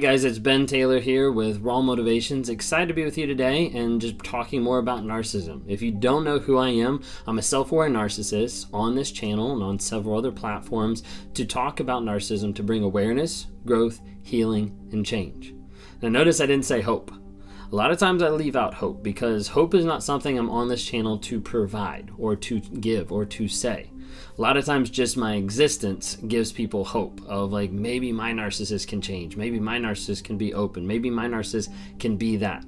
Hey guys, it's Ben Taylor here with Raw Motivations. Excited to be with you today and just talking more about narcissism. If you don't know who I am, I'm a self-aware narcissist on this channel and on several other platforms to talk about narcissism to bring awareness, growth, healing, and change. Now notice I didn't say hope. A lot of times I leave out hope because hope is not something I'm on this channel to provide or to give or to say. A lot of times just my existence gives people hope of like, maybe my narcissist can change. Maybe my narcissist can be open. Maybe my narcissist can be that.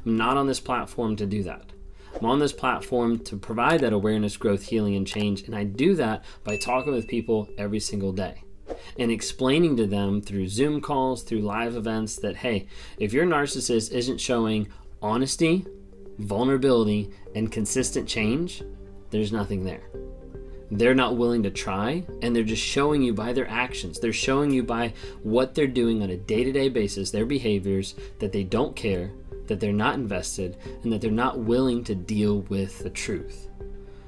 I'm not on this platform to do that. I'm on this platform to provide that awareness, growth, healing, and change. And I do that by talking with people every single day and explaining to them through Zoom calls, through live events that, hey, if your narcissist isn't showing honesty, vulnerability, and consistent change, there's nothing there. They're not willing to try, and they're just showing you by their actions. They're showing you by what they're doing on a day-to-day basis, their behaviors, that they don't care, that they're not invested, and that they're not willing to deal with the truth.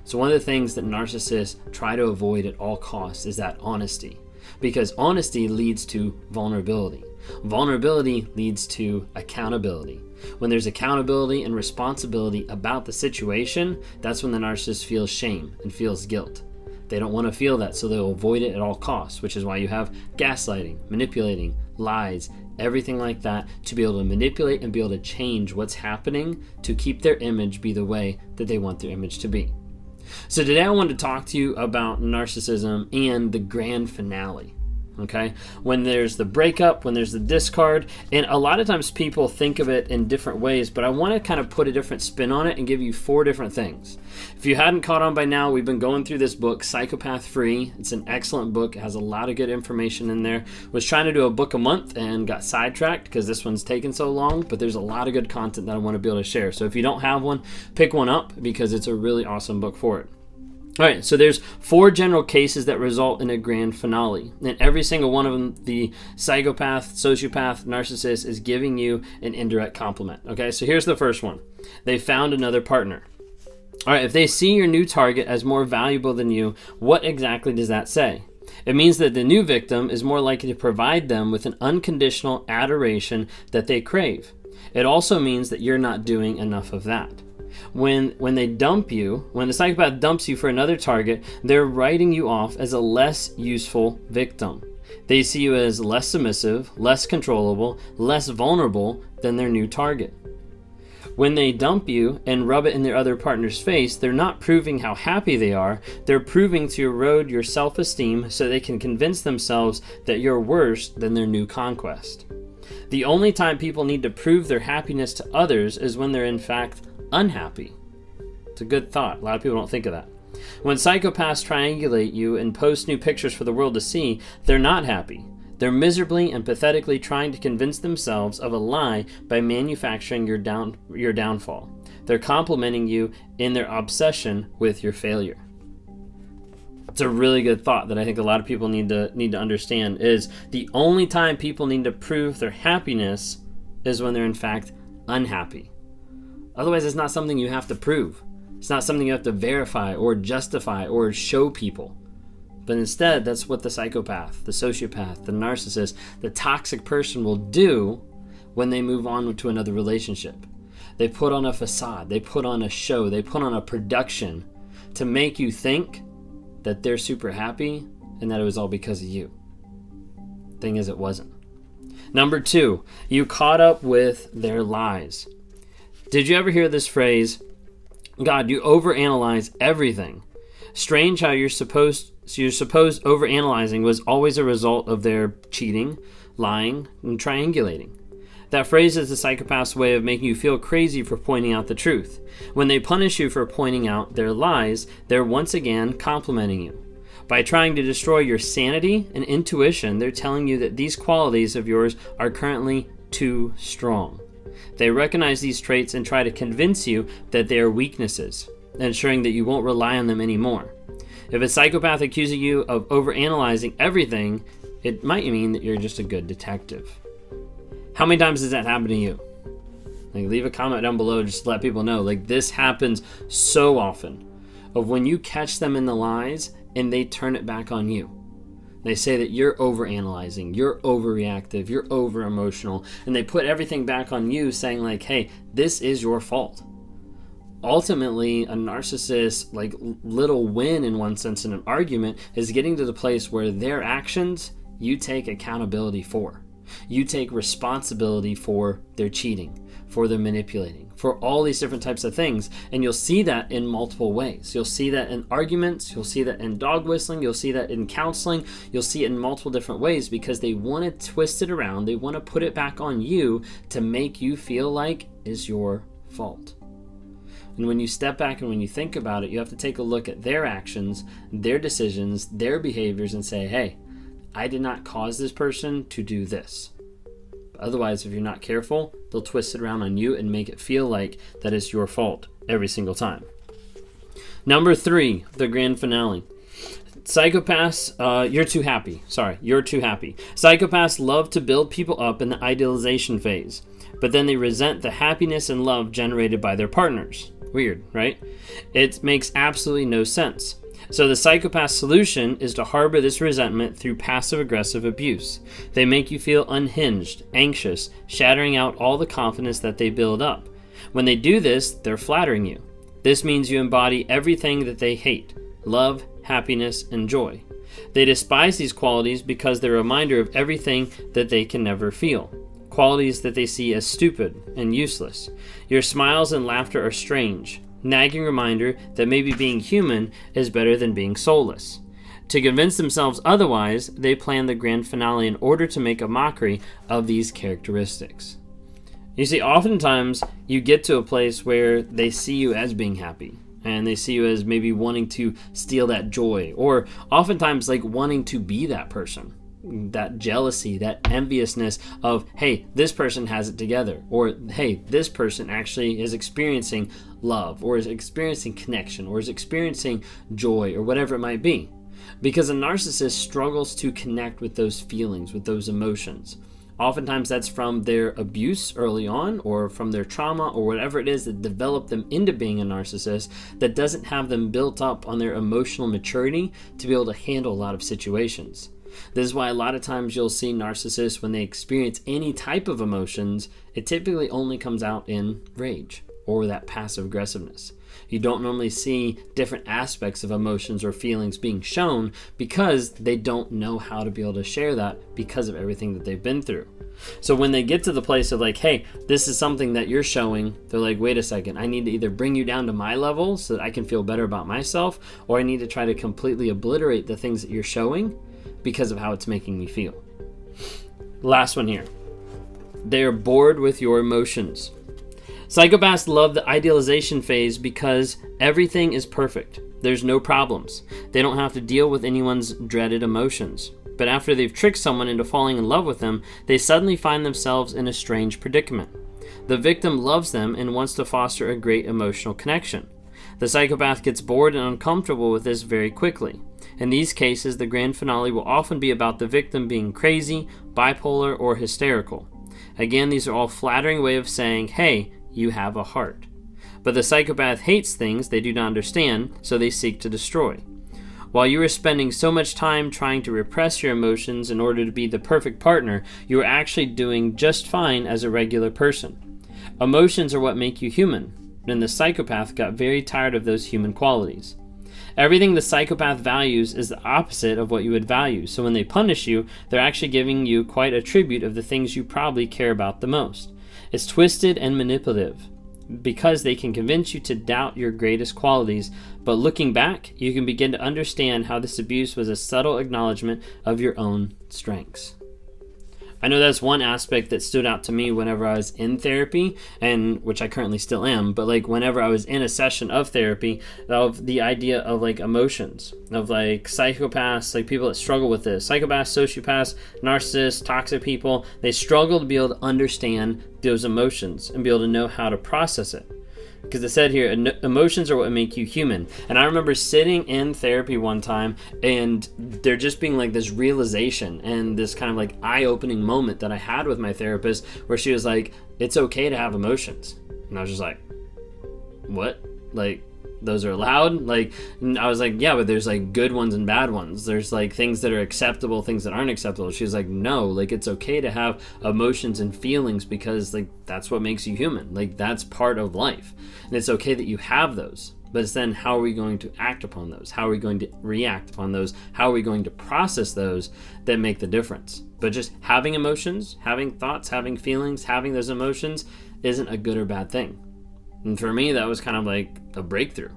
So one of the things that narcissists try to avoid at all costs is that honesty, because honesty leads to vulnerability. Vulnerability leads to accountability. When there's accountability and responsibility about the situation, that's when the narcissist feels shame and feels guilt. They don't want to feel that, so they'll avoid it at all costs, which is why you have gaslighting, manipulating, lies, everything like that, to be able to manipulate and be able to change what's happening to keep their image be the way that they want their image to be. So today I wanted to talk to you about narcissism and the grand finale. Okay, when there's the breakup, when there's the discard, and a lot of times people think of it in different ways, but I want to kind of put a different spin on it and give you 4 different things. If you hadn't caught on by now, we've been going through this book, Psychopath Free. It's an excellent book. It has a lot of good information in there. Was trying to do a book a month and got sidetracked because this one's taken so long, but there's a lot of good content that I want to be able to share. So if you don't have one, pick one up because it's a really awesome book for it. All right, so there's 4 general cases that result in a grand finale. And every single one of them, the psychopath, sociopath, narcissist is giving you an indirect compliment. Okay, so here's the first one. They found another partner. All right, if they see your new target as more valuable than you, what exactly does that say? It means that the new victim is more likely to provide them with an unconditional adoration that they crave. It also means that you're not doing enough of that. When they dump you, when the psychopath dumps you for another target, they're writing you off as a less useful victim. They see you as less submissive, less controllable, less vulnerable than their new target. When they dump you and rub it in their other partner's face, they're not proving how happy they are. They're proving to erode your self-esteem so they can convince themselves that you're worse than their new conquest. The only time people need to prove their happiness to others is when they're in fact unhappy. It's a good thought. A lot of people don't think of that. When psychopaths triangulate you and post new pictures for the world to see, they're not happy. They're miserably and pathetically trying to convince themselves of a lie by manufacturing your downfall. They're complimenting you in their obsession with your failure. It's a really good thought that I think a lot of people need to understand is the only time people need to prove their happiness is when they're in fact unhappy. Otherwise, it's not something you have to prove. It's not something you have to verify or justify or show people. But instead, that's what the psychopath, the sociopath, the narcissist, the toxic person will do when they move on to another relationship. They put on a facade, they put on a show, they put on a production to make you think that they're super happy and that it was all because of you. Thing is, it wasn't. Number 2, you caught up with their lies. Did you ever hear this phrase, God, you overanalyze everything? Strange how your supposed overanalyzing was always a result of their cheating, lying, and triangulating. That phrase is the psychopath's way of making you feel crazy for pointing out the truth. When they punish you for pointing out their lies, they're once again complimenting you. By trying to destroy your sanity and intuition, they're telling you that these qualities of yours are currently too strong. They recognize these traits and try to convince you that they are weaknesses, ensuring that you won't rely on them anymore. If a psychopath accuses you of overanalyzing everything, it might mean that you're just a good detective. How many times does that happen to you? Like, leave a comment down below just to let people know. Like, this happens so often of when you catch them in the lies and they turn it back on you. They say that you're overanalyzing, you're overreactive, you're over emotional, and they put everything back on you, saying like, hey, this is your fault. Ultimately, a narcissist, like, little win in one sense in an argument is getting to the place where their actions you take accountability for. You take responsibility for their cheating, for their manipulating, for all these different types of things. And you'll see that in multiple ways. You'll see that in arguments, you'll see that in dog whistling, you'll see that in counseling, you'll see it in multiple different ways, because they want to twist it around, they want to put it back on you to make you feel like it's your fault. And when you step back and when you think about it, you have to take a look at their actions, their decisions, their behaviors, and say, hey, I did not cause this person to do this. Otherwise, if you're not careful, they'll twist it around on you and make it feel like that it's your fault every single time. Number 3, the grand finale. Psychopaths, you're too happy. Psychopaths love to build people up in the idealization phase, but then they resent the happiness and love generated by their partners. Weird, right? It makes absolutely no sense. So the psychopath's solution is to harbor this resentment through passive-aggressive abuse. They make you feel unhinged, anxious, shattering out all the confidence that they build up. When they do this, they're flattering you. This means you embody everything that they hate: love, happiness, and joy. They despise these qualities because they're a reminder of everything that they can never feel. Qualities that they see as stupid and useless. Your smiles and laughter are strange. Nagging reminder that maybe being human is better than being soulless. To convince themselves otherwise, they plan the grand finale in order to make a mockery of these characteristics. You see, oftentimes you get to a place where they see you as being happy, and they see you as maybe wanting to steal that joy, or oftentimes like wanting to be that person. That jealousy, that enviousness of, hey, this person has it together, or hey, this person actually is experiencing love, or is experiencing connection, or is experiencing joy, or whatever it might be. Because a narcissist struggles to connect with those feelings, with those emotions. Oftentimes that's from their abuse early on, or from their trauma, or whatever it is that developed them into being a narcissist, that doesn't have them built up on their emotional maturity to be able to handle a lot of situations. This is why a lot of times you'll see narcissists, when they experience any type of emotions, it typically only comes out in rage or that passive aggressiveness. You don't normally see different aspects of emotions or feelings being shown because they don't know how to be able to share that because of everything that they've been through. So when they get to the place of like, hey, this is something that you're showing, they're like, wait a second, I need to either bring you down to my level so that I can feel better about myself, or I need to try to completely obliterate the things that you're showing because of how it's making me feel. Last one here. They are bored with your emotions. Psychopaths love the idealization phase because everything is perfect. There's no problems. They don't have to deal with anyone's dreaded emotions. But after they've tricked someone into falling in love with them, they suddenly find themselves in a strange predicament. The victim loves them and wants to foster a great emotional connection. The psychopath gets bored and uncomfortable with this very quickly. In these cases, the grand finale will often be about the victim being crazy, bipolar, or hysterical. Again, these are all flattering way of saying, hey, you have a heart. But the psychopath hates things they do not understand, so they seek to destroy. While you are spending so much time trying to repress your emotions in order to be the perfect partner, you are actually doing just fine as a regular person. Emotions are what make you human, and the psychopath got very tired of those human qualities. Everything the psychopath values is the opposite of what you would value, so when they punish you, they're actually giving you quite a tribute of the things you probably care about the most. It's twisted and manipulative, because they can convince you to doubt your greatest qualities, but looking back, you can begin to understand how this abuse was a subtle acknowledgement of your own strengths. I know that's one aspect that stood out to me whenever I was in therapy, and which I currently still am, but like whenever I was in a session of therapy, of the idea of like emotions, of like psychopaths, like people that struggle with this, psychopaths, sociopaths, narcissists, toxic people, they struggle to be able to understand those emotions and be able to know how to process it. Because it said here, emotions are what make you human. And I remember sitting in therapy one time and there just being like this realization and this kind of like eye-opening moment that I had with my therapist where she was like, it's okay to have emotions. And I was just like, what? Like, those are allowed. Like, and I was like, yeah, but there's like good ones and bad ones. There's like things that are acceptable, things that aren't acceptable. She's like, no, like it's okay to have emotions and feelings because like that's what makes you human. Like that's part of life. And it's okay that you have those. But it's then how are we going to act upon those? How are we going to react upon those? How are we going to process those that make the difference? But just having emotions, having thoughts, having feelings, having those emotions isn't a good or bad thing. And for me, that was kind of like a breakthrough.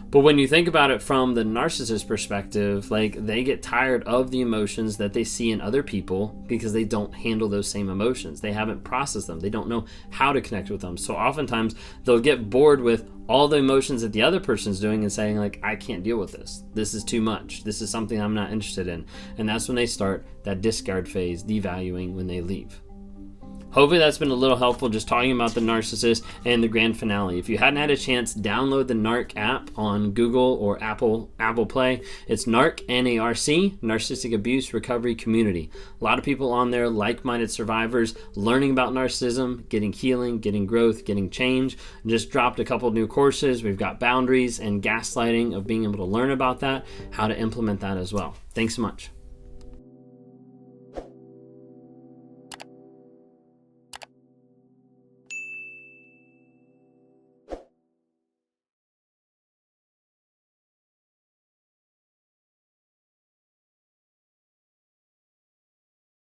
But when you think about it from the narcissist perspective, like they get tired of the emotions that they see in other people because they don't handle those same emotions. They haven't processed them. They don't know how to connect with them. So oftentimes they'll get bored with all the emotions that the other person's doing and saying like, I can't deal with this. This is too much. This is something I'm not interested in. And that's when they start that discard phase, devaluing when they leave. Hopefully that's been a little helpful, just talking about the narcissist and the grand finale. If you hadn't had a chance, download the NARC app on Google or Apple Play. It's NARC, N-A-R-C, Narcissistic Abuse Recovery Community. A lot of people on there, like-minded survivors, learning about narcissism, getting healing, getting growth, getting change. Just dropped a couple new courses. We've got boundaries and gaslighting of being able to learn about that, how to implement that as well. Thanks so much.